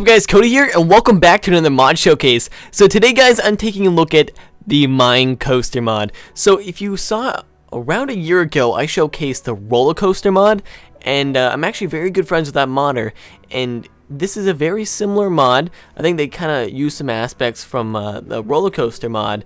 up guys, Cody here, and welcome back to another mod showcase. So today guys, I'm taking a look at the Mine Coaster mod. So if you saw around a year ago, I showcased the roller coaster mod, and I'm actually very good friends with that modder, and this is a very similar mod. I think they kind of use some aspects from the roller coaster mod,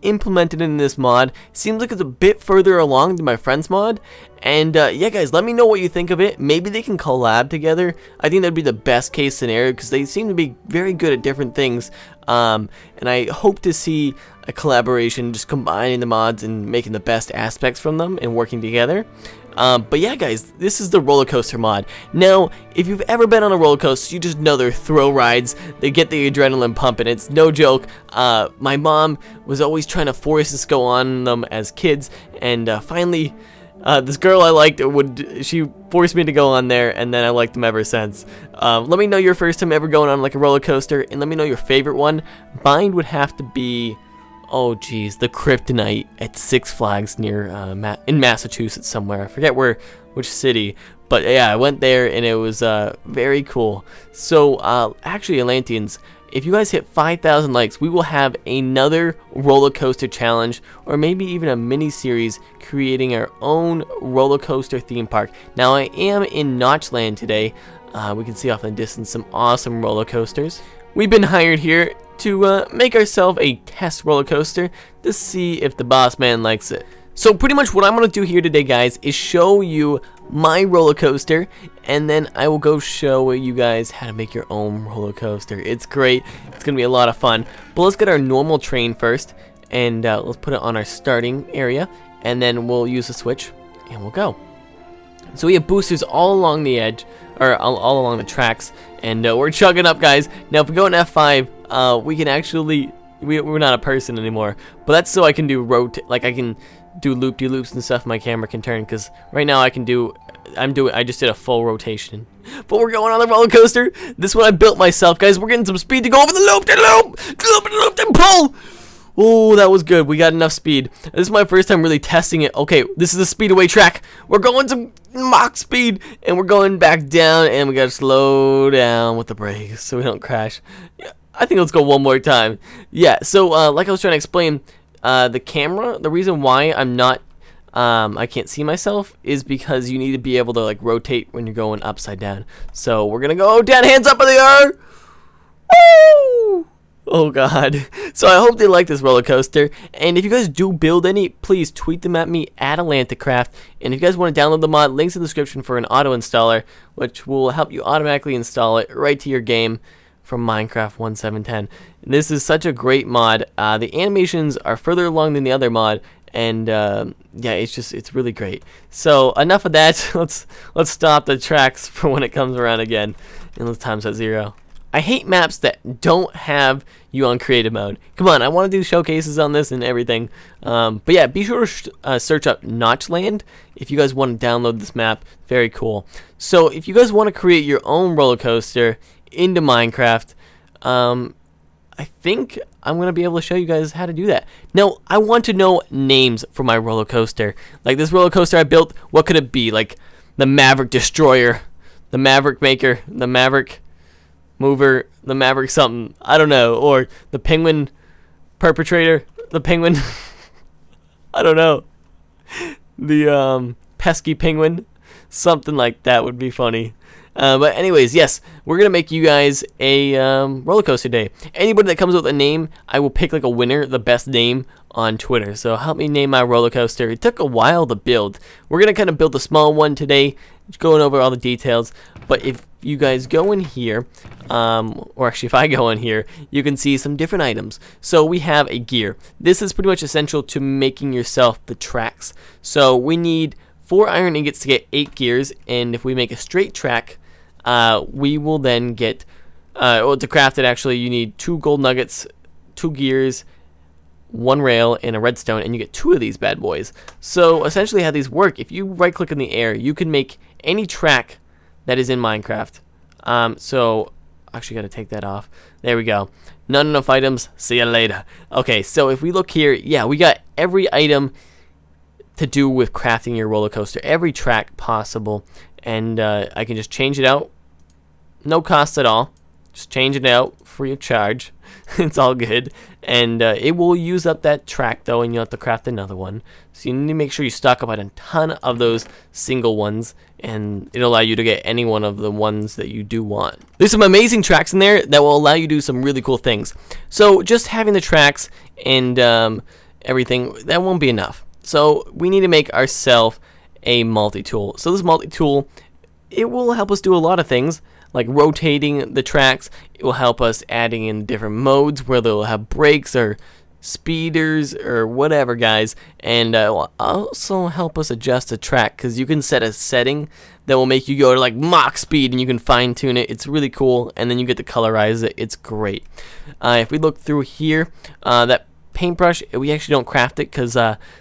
implemented in this mod. Seems like it's a bit further along than my friend's mod. And yeah guys, let me know what you think of it. Maybe they can collab together. I think that'd be the best case scenario because they seem to be very good at different things. And I hope to see a collaboration, just combining the mods and making the best aspects from them and working together. But yeah guys, this is the roller coaster mod. Now, if you've ever been on a roller coaster, you just know they're thrill rides. They get the adrenaline pumping. It's no joke. My mom was always trying to force us to go on them as kids, and finally this girl I liked she forced me to go on there, and then I liked them ever since. Let me know your first time ever going on like a roller coaster, and let me know your favorite one. Mine would have to be, oh geez, the Kryptonite at Six Flags near in Massachusetts somewhere. I forget which city, but yeah, I went there and it was very cool. So actually, Atlanteans, if you guys hit 5,000 likes, we will have another roller coaster challenge, or maybe even a mini series creating our own roller coaster theme park. Now I am in Notchland today. We can see off in the distance some awesome roller coasters. We've been hired here to make ourselves a test roller coaster to see if the boss man likes it. So pretty much what I'm going to do here today guys is show you my roller coaster, and then I will go show you guys how to make your own roller coaster. It's great. It's going to be a lot of fun. But let's get our normal train first, and let's put it on our starting area, and then we'll use the switch and we'll go. So we have boosters all along the edge, or all along the tracks, and we're chugging up guys. Now if we go in F5, we can actually, we're not a person anymore, but that's so I can do I can do loop-de-loops and stuff. My camera can turn, because right now I just did a full rotation. But we're going on the roller coaster. This one I built myself guys. We're getting some speed to go over the loop and pull. Oh, that was good. We got enough speed. This is my first time really testing it. Okay, this is the speedaway track. We're going to Mach speed, and we're going back down, and we gotta slow down with the brakes so we don't crash. Yeah, I think let's go one more time. Yeah, so like I was trying to explain, the camera, the reason why I'm not I can't see myself is because you need to be able to like rotate when you're going upside down. So we're gonna go down, hands up in the air. Woo! Oh god. So I hope they like this roller coaster, and if you guys do build any, please tweet them at me at AtlanticCraft. And if you guys want to download the mod, links in the description for an auto installer, which will help you automatically install it right to your game from Minecraft 1.7.10. This is such a great mod. The animations are further along than the other mod, and yeah, it's really great. So enough of that. Let's stop the tracks for when it comes around again, and let's times at 0. I hate maps that don't have you on creative mode. Come on, I want to do showcases on this and everything. But yeah, be sure to search up Notchland if you guys want to download this map. Very cool. So if you guys want to create your own roller coaster into Minecraft, I think I'm going to be able to show you guys how to do that. Now, I want to know names for my roller coaster. Like this roller coaster I built, what could it be? Like the Maverick Destroyer, the Maverick Maker, the Maverick Mover, the Maverick something, I don't know, or the Penguin Perpetrator, the Penguin, I don't know, the Pesky Penguin, something like that would be funny. But anyways, yes, we're gonna make you guys a roller coaster day. Anybody that comes up with a name, I will pick like a winner, the best name on Twitter. So help me name my roller coaster. It took a while to build. We're gonna kind of build a small one today, going over all the details. But if you guys go in here, or actually if I go in here, you can see some different items. So we have a gear. This is pretty much essential to making yourself the tracks. So we need 4 iron ingots to get 8 gears, and if we make a straight track, we will then get, well, to craft it actually you need 2 gold nuggets, 2 gears, 1 rail, and a redstone, and you get 2 of these bad boys. So essentially how these work, if you right click in the air, you can make any track that is in Minecraft. So actually got to take that off. There we go. Not enough items. See ya later. Okay, so if we look here, yeah, we got every item to do with crafting your roller coaster, every track possible, and I can just change it out, no cost at all. Just change it out free of charge. It's all good. And it will use up that track though, and you'll have to craft another one. So you need to make sure you stock up on a ton of those single ones, and it'll allow you to get any one of the ones that you do want. There's some amazing tracks in there that will allow you to do some really cool things. So just having the tracks and everything, that won't be enough. So we need to make ourselves a multi-tool. So this multi-tool, it will help us do a lot of things, like rotating the tracks. It will help us adding in different modes where they'll have brakes or speeders or whatever, guys. And it will also help us adjust the track, because you can set a setting that will make you go to like Mach speed, and you can fine tune it. It's really cool, and then you get to colorize it. It's great. If we look through here, that paintbrush, we actually don't craft it, because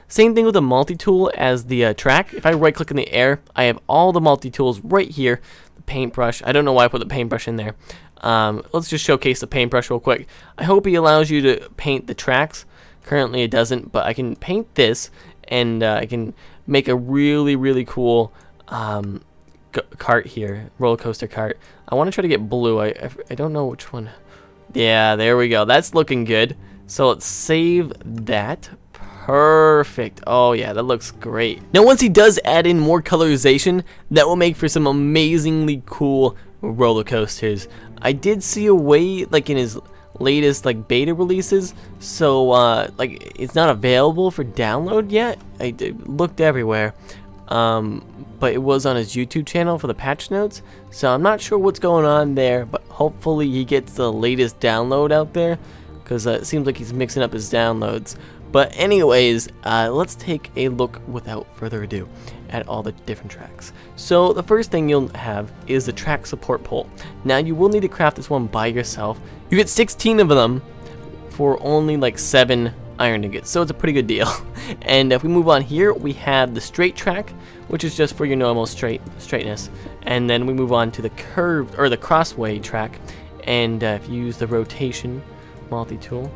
same thing with the multi-tool as the track. If I right click in the air, I have all the multi-tools right here. The paintbrush, I don't know why I put the paintbrush in there. Let's just showcase the paintbrush real quick. I hope he allows you to paint the tracks. Currently it doesn't, but I can paint this, and I can make a really cool cart here, roller coaster cart. I want to try to get blue. I don't know which one. Yeah, there we go. That's looking good. So let's save that. Perfect. Oh yeah, that looks great. Now once he does add in more colorization, that will make for some amazingly cool roller coasters. I did see a way, like in his latest like beta releases, so like it's not available for download yet. I looked everywhere, but it was on his YouTube channel for the patch notes, so I'm not sure what's going on there, but hopefully he gets the latest download out there, because it seems like he's mixing up his downloads. But anyways, let's take a look without further ado at all the different tracks. So the first thing you'll have is the track support pole. Now you will need to craft this one by yourself. You get 16 of them for only like 7 iron ingots, so it's a pretty good deal. And if we move on here, we have the straight track, which is just for your normal straightness. And then we move on to the curved or the crossway track, and if you use the rotation multi-tool,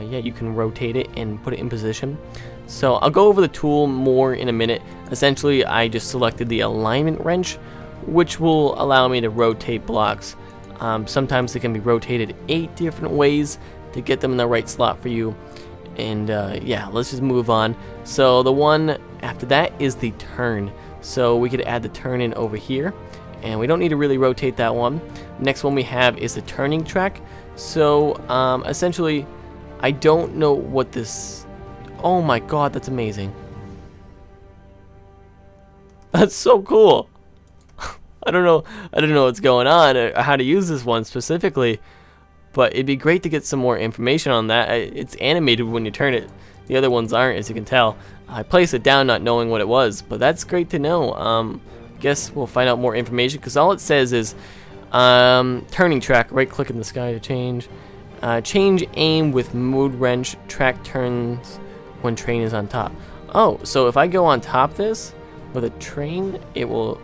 yeah, you can rotate it and put it in position. So I'll go over the tool more in a minute. Essentially, I just selected the alignment wrench, which will allow me to rotate blocks. Sometimes they can be rotated 8 different ways to get them in the right slot for you. And yeah, let's just move on. So the one after that is the turn. So we could add the turn in over here, and we don't need to really rotate that one. Next one we have is the turning track. So essentially, I don't know what this... Oh my god, that's amazing. That's so cool. I don't know what's going on or how to use this one specifically, but it'd be great to get some more information on that. It's animated when you turn it. The other ones aren't, as you can tell. I placed it down not knowing what it was, but that's great to know. Guess we'll find out more information, because all it says is turning track. Right click in the sky to change. Change aim with mode wrench. Track turns when train is on top. Oh, so if I go on top of this with a train, it will...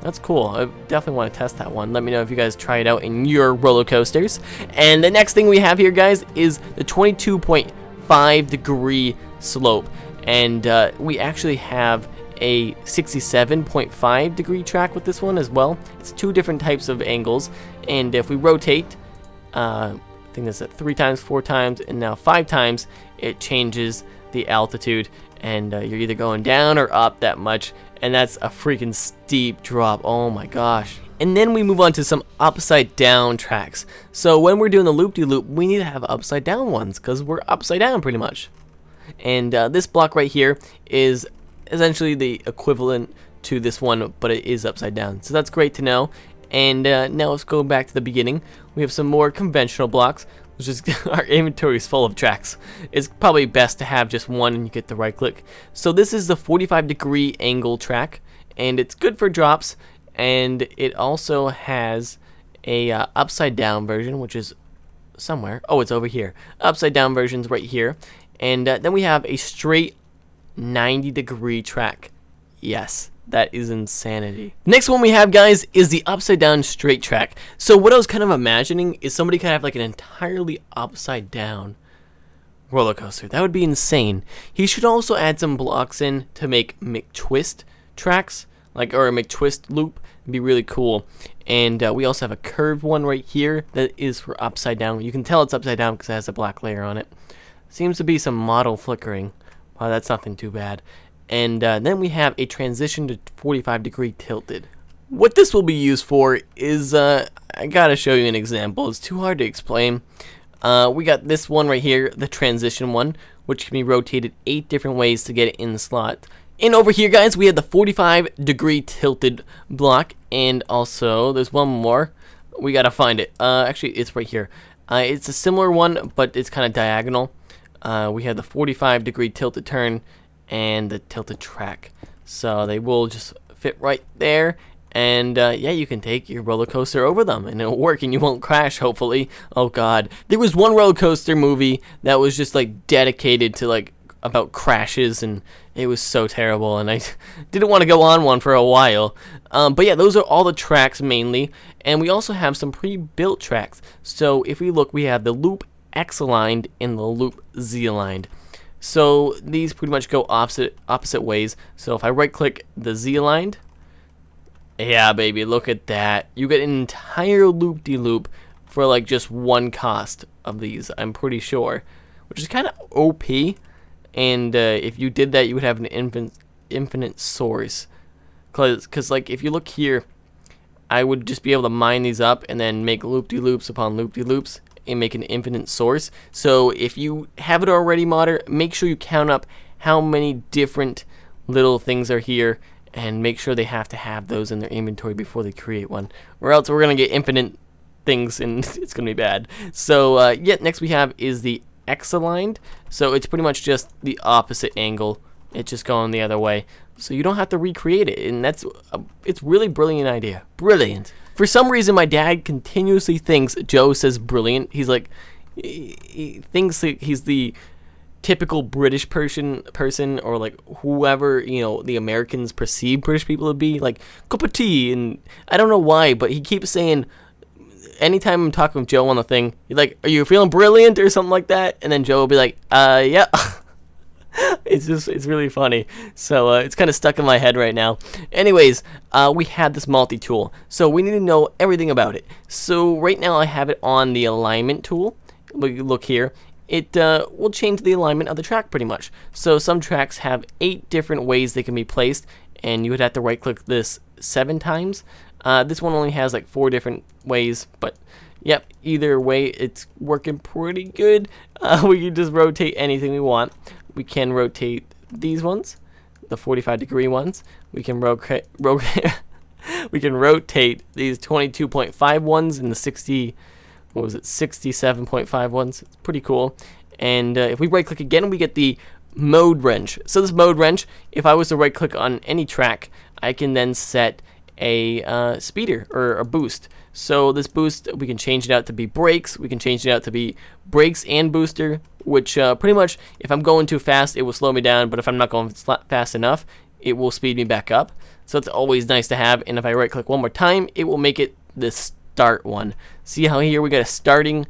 that's cool. I definitely want to test that one. Let me know if you guys try it out in your roller coasters. And the next thing we have here, guys, is the 22.5 degree slope. And we actually have a 67.5 degree track with this one as well. It's 2 different types of angles. And if we rotate, I think that's at 3 times, 4 times, and now 5 times, it changes the altitude, and you're either going down or up that much, and that's a freaking steep drop. Oh my gosh. And then we move on to some upside down tracks. So when we're doing the loop-de-loop, we need to have upside down ones, because we're upside down pretty much. And this block right here is essentially the equivalent to this one, but it is upside down, so that's great to know. And now let's go back to the beginning. We have some more conventional blocks, which is our inventory is full of tracks. It's probably best to have just one and you get the right click. So this is the 45 degree angle track, and it's good for drops, and it also has a upside down version, which is somewhere. Oh, it's over here. Upside down version's right here. And then we have a straight 90 degree track. Yes, that is insanity. Next one we have, guys, is the upside down straight track. So what I was kind of imagining is somebody could have like an entirely upside down roller coaster. That would be insane. He should also add some blocks in to make McTwist tracks, like, or a McTwist loop. It'd be really cool. And we also have a curved one right here that is for upside down. You can tell it's upside down because it has a black layer on it. Seems to be some model flickering. Wow, that's nothing too bad. And then we have a transition to 45-degree tilted. What this will be used for is, I gotta show you an example. It's too hard to explain. We got this one right here, the transition one, which can be rotated 8 different ways to get it in the slot. And over here, guys, we have the 45-degree tilted block, and also there's one more. We gotta find it. Actually, it's right here. It's a similar one, but it's kind of diagonal. We have the 45-degree tilted turn and the tilted track, so they will just fit right there. And yeah, you can take your roller coaster over them, and it'll work, and you won't crash, hopefully. Oh God, there was one roller coaster movie that was just like dedicated to like about crashes, and it was so terrible, and I didn't want to go on one for a while. But yeah, those are all the tracks mainly, and we also have some pre-built tracks. So if we look, we have the loop X aligned and the loop Z aligned. So these pretty much go opposite ways. So if I right click the Z aligned, yeah baby, look at that, you get an entire loop-de-loop for like just one cost of these, I'm pretty sure, which is kind of OP. And if you did that, you would have an infinite source. Cause like if you look here, I would just be able to mine these up and then make loop-de-loops upon loop-de-loops and make an infinite source. So if you have it already, modder, make sure you count up how many different little things are here, and make sure they have to have those in their inventory before they create one, or else we're gonna get infinite things and it's gonna be bad. So yeah, next we have is the X aligned. So it's pretty much just the opposite angle. It's just going the other way, so you don't have to recreate it, and it's really brilliant idea. Brilliant. For some reason, my dad continuously thinks Joe says brilliant. He's like, he thinks that he's the typical British person, or like whoever, you know, the Americans perceive British people to be, like cup of tea. And I don't know why, but he keeps saying, anytime I'm talking with Joe on the thing, he's like, are you feeling brilliant or something like that? And then Joe will be like, yeah. It's really funny. So it's kind of stuck in my head right now. Anyways, we had this multi-tool, so we need to know everything about it. So right now I have it on the alignment tool. Look here. It will change the alignment of the track pretty much. So some tracks have 8 different ways they can be placed, and you would have to right click this 7 times. This one only has like 4 different ways, but yep, either way it's working pretty good. We can just rotate anything we want. We can rotate these ones, the 45-degree ones. We can we can rotate these 22.5 ones and the 67.5 ones. It's pretty cool. And if we right click again, we get the mode wrench. So this mode wrench, if I was to right click on any track, I can then set a speeder or a boost. So this boost, we can change it out to be brakes. We can change it out to be brakes and booster, which pretty much, if I'm going too fast, it will slow me down. But if I'm not going fast enough, it will speed me back up. So it's always nice to have. And if I right click one more time, it will make it the start one. See how here we got a starting,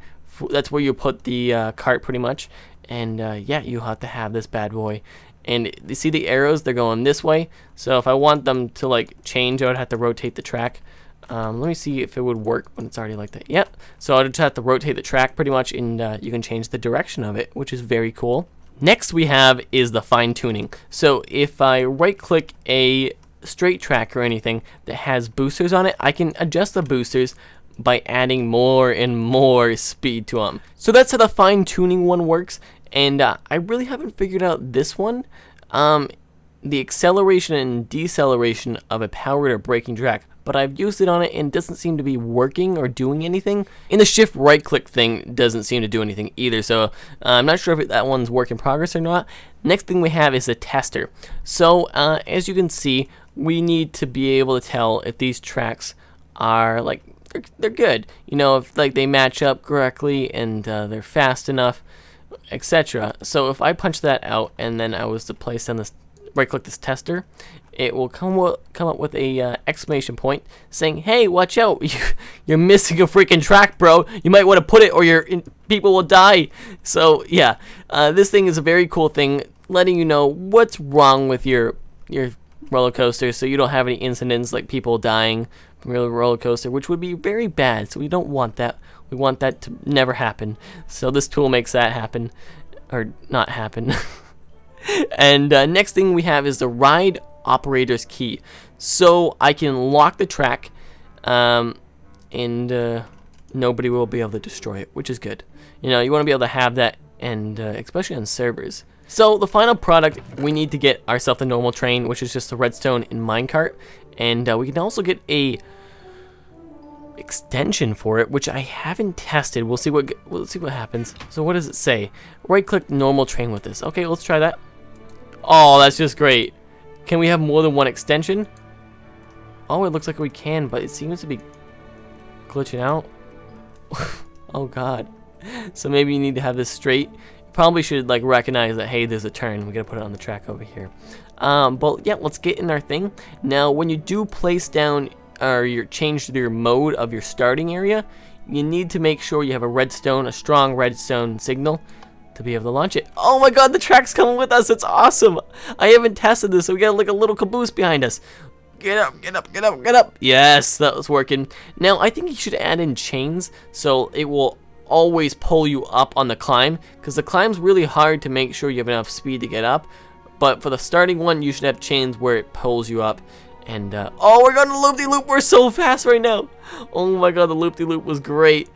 that's where you put the cart pretty much. And yeah, you have to have this bad boy. And you see the arrows, they're going this way. So if I want them to like change, I would have to rotate the track. Let me see if it would work when it's already like that. Yep. So I just have to rotate the track pretty much, and you can change the direction of it, which is very cool. Next we have is the fine tuning. So if I right click a straight track or anything that has boosters on it, I can adjust the boosters by adding more and more speed to them. So that's how the fine tuning one works. And I really haven't figured out this one. The acceleration and deceleration of a powered or braking track, but I've used it on it and it doesn't seem to be working or doing anything. And the shift right click thing doesn't seem to do anything either, so I'm not sure if that one's work in progress or not. Next thing we have is the tester. So as you can see, we need to be able to tell if these tracks are like, they're good, you know, if like they match up correctly and they're fast enough, etc. So if I punch that out and then I was to place on this, right click this tester, it will come up with a exclamation point saying, hey, watch out, you're missing a freaking track, bro, you might want to put it or people will die. So yeah, this thing is a very cool thing, letting you know what's wrong with your roller coaster, so you don't have any incidents like people dying from your roller coaster, which would be very bad. So we don't want that. We want that to never happen. So this tool makes that happen, or not happen. And next thing we have is the ride operator's key. So I can lock the track, and nobody will be able to destroy it, which is good. You know, you want to be able to have that, and especially on servers. So the final product, we need to get ourselves a normal train, which is just a redstone and minecart, and we can also get a extension for it, which I haven't tested. We'll see what happens. So what does it say? Right-click normal train with this. Okay, let's try that. Oh, that's just great. Can we have more than one extension? Oh, it looks like we can, but it seems to be glitching out. Oh god. So maybe you need to have this straight. You probably should like recognize that, hey, there's a turn. We gotta put it on the track over here. But yeah, let's get in our thing. Now, when you do place down or you change your mode of your starting area, you need to make sure you have a strong redstone signal to be able to launch it. Oh my god, the track's coming with us. It's awesome. I haven't tested this, so we got like a little caboose behind us. Get up, get up, get up, get up. Yes, that was working. Now, I think you should add in chains so it will always pull you up on the climb, because the climb's really hard to make sure you have enough speed to get up. But for the starting one, you should have chains where it pulls you up. And, oh, we're going to loop-de-loop. We're so fast right now. Oh my god, the loop-de-loop was great.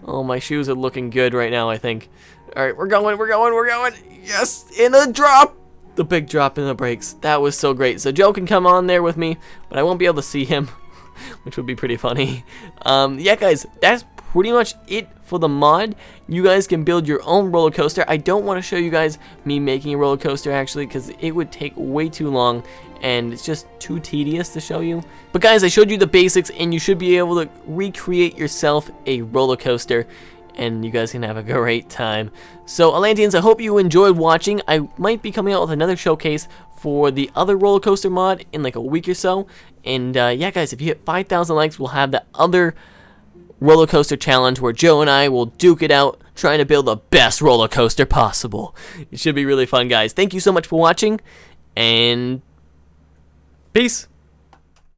Oh, my shoes are looking good right now, I think. Alright, we're going, we're going, we're going. Yes, in a drop. The big drop in the brakes. That was so great. So Joe can come on there with me, but I won't be able to see him, which would be pretty funny. Yeah, guys, that's pretty much it for the mod. You guys can build your own roller coaster. I don't want to show you guys me making a roller coaster, actually, because it would take way too long, and it's just too tedious to show you. But guys, I showed you the basics, and you should be able to recreate yourself a roller coaster, and you guys can have a great time. So, Atlanteans, I hope you enjoyed watching. I might be coming out with another showcase for the other roller coaster mod in like a week or so. And yeah, guys, if you hit 5,000 likes, we'll have the other roller coaster challenge where Joe and I will duke it out trying to build the best roller coaster possible. It should be really fun, guys. Thank you so much for watching, and peace.